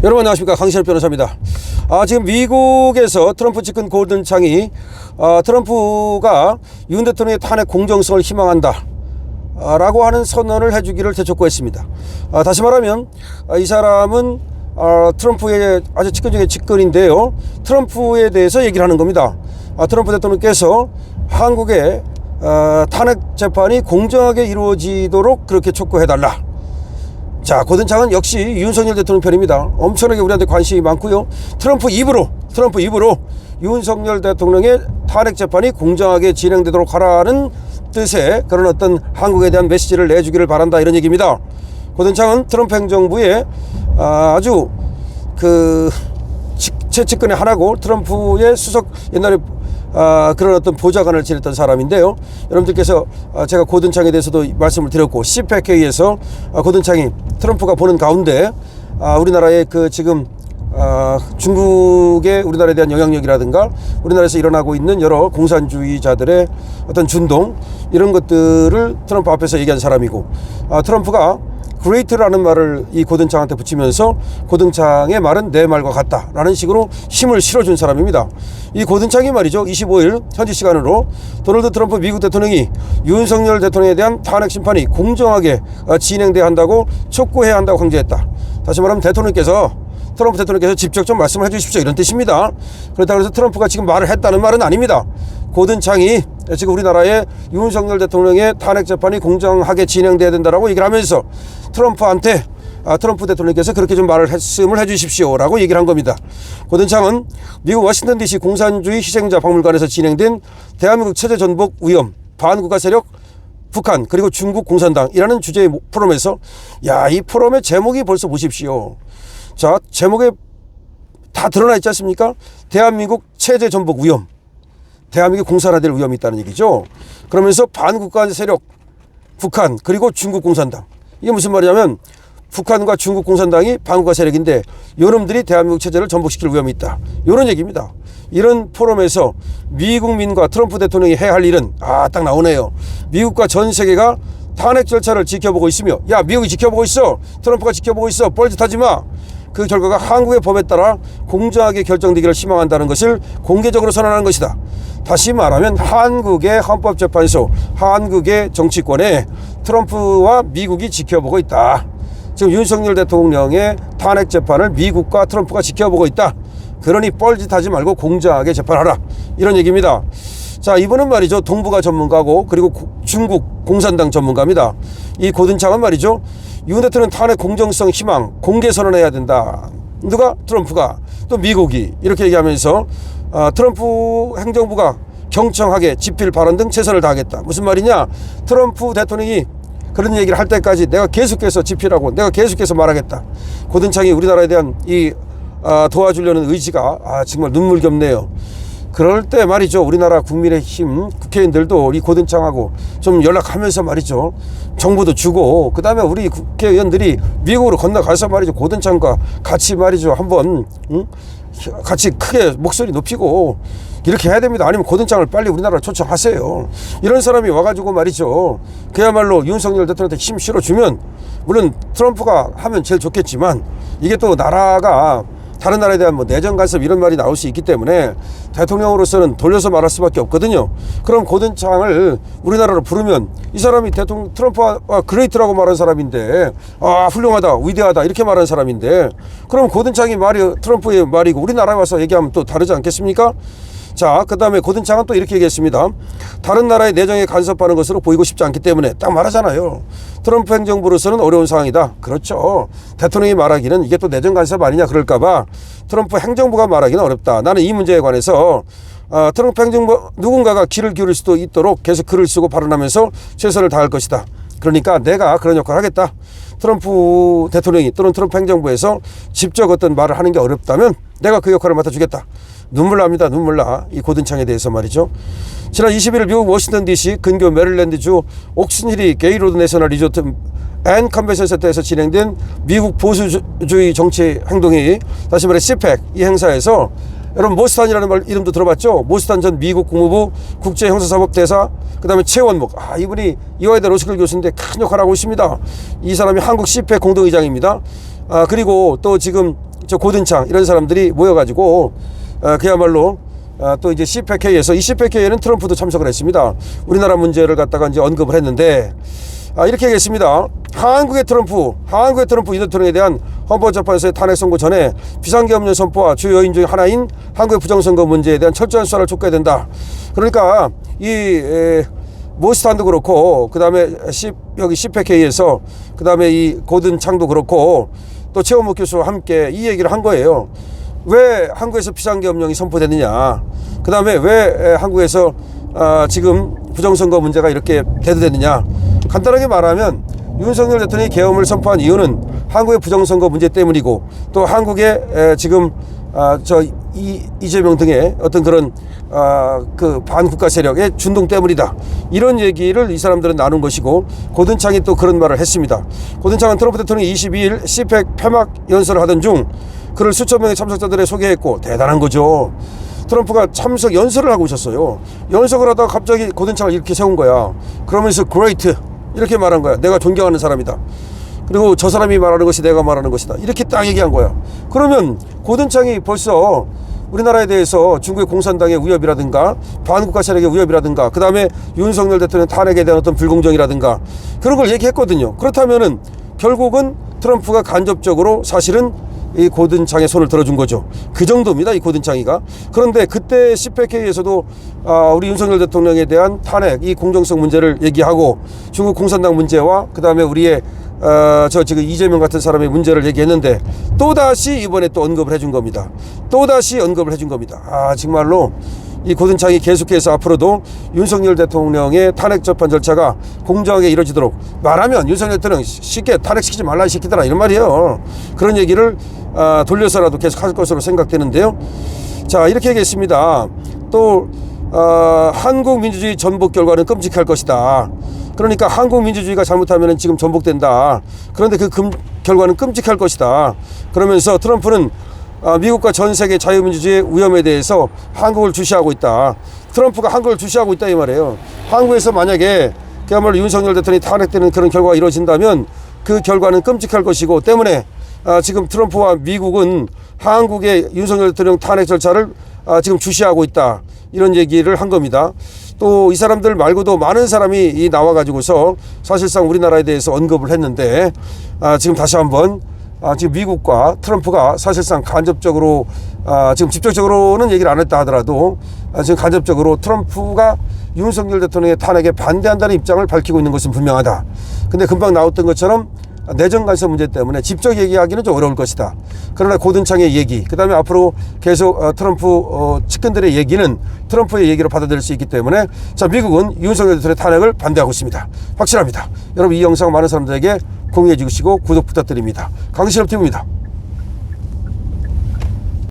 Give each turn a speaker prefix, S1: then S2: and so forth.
S1: 여러분 안녕하십니까, 강신엽 변호사입니다. 지금 미국에서 트럼프 집권 고든창이 트럼프가 윤 대통령의 탄핵 공정성을 희망한다 라고 하는 선언을 해주기를 대촉구했습니다. 다시 말하면 이 사람은 트럼프의 아주 측근 중에 측근인데요, 트럼프에 대해서 얘기를 하는 겁니다. 트럼프 대통령께서 한국의 탄핵 재판이 공정하게 이루어지도록 그렇게 촉구해달라. 자, 고든창은 역시 윤석열 대통령 편입니다. 엄청나게 우리한테 관심이 많고요. 트럼프 입으로 윤석열 대통령의 탄핵 재판이 공정하게 진행되도록 하라는 뜻의 그런 어떤 한국에 대한 메시지를 내주기를 바란다, 이런 얘기입니다. 고든창은 트럼프 행정부의 아주 최측근의 하나고 트럼프의 수석, 옛날에 그런 어떤 보좌관을 지냈던 사람인데요. 여러분들께서 제가 고든창에 대해서도 말씀을 드렸고, CPAC에서 고든창이 트럼프가 보는 가운데 우리나라의 지금 중국의 우리나라에 대한 영향력이라든가 우리나라에서 일어나고 있는 여러 공산주의자들의 어떤 준동, 이런 것들을 트럼프 앞에서 얘기한 사람이고, 트럼프가 그레이트라는 말을 이 고든창한테 붙이면서 고든창의 말은 내 말과 같다라는 식으로 힘을 실어준 사람입니다. 이 고든창이 말이죠, 25일 현지 시간으로 도널드 트럼프 미국 대통령이 윤석열 대통령에 대한 탄핵 심판이 공정하게 진행돼야 한다고 촉구해야 한다고 강조했다. 다시 말하면 트럼프 대통령께서 직접 좀 말씀을 해주십시오, 이런 뜻입니다. 그렇다고 해서 트럼프가 지금 말을 했다는 말은 아닙니다. 고든창이 지금 우리나라의 윤석열 대통령의 탄핵 재판이 공정하게 진행돼야 된다라고 얘기를 하면서 트럼프한테 트럼프 대통령께서 그렇게 좀 말씀을 해주십시오 라고 얘기를 한 겁니다. 고든창은 미국 워싱턴 DC 공산주의 희생자 박물관에서 진행된 대한민국 체제 전복 위험, 반국가 세력, 북한 그리고 중국 공산당이라는 주제의 포럼에서, 이 포럼의 제목이 벌써 보십시오. 자, 제목에 다 드러나 있지 않습니까? 대한민국 체제 전복 위험, 대한민국이 공산화될 위험이 있다는 얘기죠. 그러면서 반국가 세력, 북한 그리고 중국 공산당, 이게 무슨 말이냐면 북한과 중국 공산당이 반국가 세력인데 요놈들이 대한민국 체제를 전복시킬 위험이 있다, 이런 얘기입니다. 이런 포럼에서 미국민과 트럼프 대통령이 해야 할 일은 딱 나오네요. 미국과 전 세계가 탄핵 절차를 지켜보고 있으며, 미국이 지켜보고 있어, 트럼프가 지켜보고 있어, 뻘짓하지 마. 그 결과가 한국의 법에 따라 공정하게 결정되기를 희망한다는 것을 공개적으로 선언하는 것이다. 다시 말하면 한국의 헌법재판소, 한국의 정치권에 트럼프와 미국이 지켜보고 있다. 지금 윤석열 대통령의 탄핵 재판을 미국과 트럼프가 지켜보고 있다. 그러니 뻘짓하지 말고 공정하게 재판하라, 이런 얘기입니다. 자, 이분은 말이죠, 동북아 전문가고 그리고 중국 공산당 전문가입니다. 이 고든창은 말이죠, 윤 대통령 탄핵 공정성 희망 공개 선언해야 된다. 누가? 트럼프가, 또 미국이 이렇게 얘기하면서 트럼프 행정부가 경청하게 집필 발언 등 최선을 다하겠다. 무슨 말이냐? 트럼프 대통령이 그런 얘기를 할 때까지 내가 계속해서 집필하고 내가 계속해서 말하겠다. 고든창이 우리나라에 대한 도와주려는 의지가 정말 눈물겹네요. 그럴 때 말이죠, 우리나라 국민의힘 국회의원들도 이 고든창하고 좀 연락하면서 말이죠, 정보도 주고, 그 다음에 우리 국회의원들이 미국으로 건너가서 말이죠, 고든창과 같이 말이죠, 한번 같이 크게 목소리 높이고 이렇게 해야 됩니다. 아니면 고든창을 빨리 우리나라로 초청하세요. 이런 사람이 와가지고 말이죠, 그야말로 윤석열 대통령한테 힘 실어주면, 물론 트럼프가 하면 제일 좋겠지만 이게 또 나라가 다른 나라에 대한 내정 간섭 이런 말이 나올 수 있기 때문에 대통령으로서는 돌려서 말할 수밖에 없거든요. 그럼 고든창을 우리나라로 부르면 이 사람이 트럼프와 그레이트라고 말한 사람인데, 훌륭하다, 위대하다 이렇게 말한 사람인데, 그럼 고든창이 트럼프의 말이고 우리나라에 와서 얘기하면 또 다르지 않겠습니까? 자, 그 다음에 고든창은 또 이렇게 얘기했습니다. 다른 나라의 내정에 간섭하는 것으로 보이고 싶지 않기 때문에, 딱 말하잖아요. 트럼프 행정부로서는 어려운 상황이다. 그렇죠. 대통령이 말하기는 이게 또 내정 간섭 아니냐 그럴까봐 트럼프 행정부가 말하기는 어렵다. 나는 이 문제에 관해서 트럼프 행정부 누군가가 귀를 기울일 수도 있도록 계속 글을 쓰고 발언하면서 최선을 다할 것이다. 그러니까 내가 그런 역할을 하겠다. 트럼프 대통령이 또는 트럼프 행정부에서 직접 어떤 말을 하는 게 어렵다면 내가 그 역할을 맡아주겠다. 눈물 납니다. 눈물 나. 이 고든창에 대해서 말이죠. 지난 21일 미국 워싱턴 DC 근교 메릴랜드주 옥슨힐이 게이로드 내셔널 리조트 앤 컨벤션 센터에서 진행된 미국 보수주의 정치 행동회의, 다시 말해 CPAC 이 행사에서, 여러분 모스탄이라는 말 이름도 들어봤죠? 모스탄 전 미국 국무부 국제형사사법대사, 그 다음에 최원목, 이분이 이화여대 로스쿨 교수인데 큰 역할을 하고 있습니다. 이 사람이 한국 CPAC 공동의장입니다. 그리고 또 지금 저 고든창 이런 사람들이 모여가지고 그야말로 또 이제 CPEC에서 이 CPEC에는 트럼프도 참석을 했습니다. 우리나라 문제를 갖다가 이제 언급을 했는데 이렇게 하겠습니다. 한국의 트럼프 이 대통령에 대한 헌법재판소의 탄핵 선고 전에 비상계엄령 선포와 주요 요인 중 하나인 한국의 부정선거 문제에 대한 철저한 수사를 촉구해야 된다. 그러니까 이 모스탄도 그렇고 그다음에 여기 CPEC에서 그다음에 이 고든창도 그렇고 또 최원목 교수와 함께 이 얘기를 한 거예요. 왜 한국에서 비상계엄령이 선포되느냐, 그 다음에 왜 한국에서 지금 부정선거 문제가 이렇게 대두되느냐. 간단하게 말하면 윤석열 대통령이 계엄을 선포한 이유는 한국의 부정선거 문제 때문이고 또 한국의 지금 이재명 등의 어떤 그런 그 반국가 세력의 준동 때문이다. 이런 얘기를 이 사람들은 나눈 것이고, 고든창이 또 그런 말을 했습니다. 고든창은 트럼프 대통령이 22일 CPEC 폐막 연설을 하던 중 그를 수천 명의 참석자들에 소개했고, 대단한 거죠. 트럼프가 참석 연설을 하고 있었어요. 연설을 하다가 갑자기 고든창을 이렇게 세운 거야. 그러면서 great 이렇게 말한 거야. 내가 존경하는 사람이다. 그리고 저 사람이 말하는 것이 내가 말하는 것이다. 이렇게 딱 얘기한 거야. 그러면 고든창이 벌써 우리나라에 대해서 중국의 공산당의 위협이라든가 반국가 세력의 위협이라든가 그 다음에 윤석열 대통령 탄핵에 대한 어떤 불공정이라든가 그런 걸 얘기했거든요. 그렇다면은 결국은 트럼프가 간접적으로 사실은 이 고든창의 손을 들어준 거죠. 그 정도입니다, 이 고든창이가. 그런데 그때 CPEC에서도 우리 윤석열 대통령에 대한 탄핵, 이 공정성 문제를 얘기하고 중국 공산당 문제와 그 다음에 우리의 지금 이재명 같은 사람의 문제를 얘기했는데 또다시 이번에 또 언급을 해준 겁니다. 또다시 언급을 해준 겁니다. 정말로 이 고든창이 계속해서 앞으로도 윤석열 대통령의 탄핵 재판 절차가 공정하게 이루어지도록, 말하면 윤석열 대통령 쉽게 탄핵시키지 말라 이 새끼들아 이런 말이에요. 그런 얘기를 돌려서라도 계속 할 것으로 생각되는데요. 자, 이렇게 얘기했습니다. 또 한국 민주주의 전복 결과는 끔찍할 것이다. 그러니까 한국 민주주의가 잘못하면 지금 전복된다. 그런데 그 결과는 끔찍할 것이다. 그러면서 트럼프는 미국과 전 세계 자유민주주의의 위험에 대해서 한국을 주시하고 있다. 트럼프가 한국을 주시하고 있다 이 말이에요. 한국에서 만약에 그야말로 윤석열 대통령이 탄핵되는 그런 결과가 이루어진다면 그 결과는 끔찍할 것이고, 때문에 지금 트럼프와 미국은 한국의 윤석열 대통령 탄핵 절차를 지금 주시하고 있다. 이런 얘기를 한 겁니다. 또 이 사람들 말고도 많은 사람이 나와가지고서 사실상 우리나라에 대해서 언급을 했는데 지금 다시 한번 지금 미국과 트럼프가 사실상 간접적으로 지금 직접적으로는 얘기를 안 했다 하더라도 지금 간접적으로 트럼프가 윤석열 대통령의 탄핵에 반대한다는 입장을 밝히고 있는 것은 분명하다. 근데 금방 나왔던 것처럼 내정 간섭 문제 때문에 직접 얘기하기는 좀 어려울 것이다. 그러나 고든창의 얘기, 그 다음에 앞으로 계속 트럼프 측근들의 얘기는 트럼프의 얘기로 받아들일 수 있기 때문에 자, 미국은 윤석열 대통령의 탄핵을 반대하고 있습니다. 확실합니다. 여러분 이 영상 많은 사람들에게 공유해 주시고 구독 부탁드립니다. 강신업 TV입니다.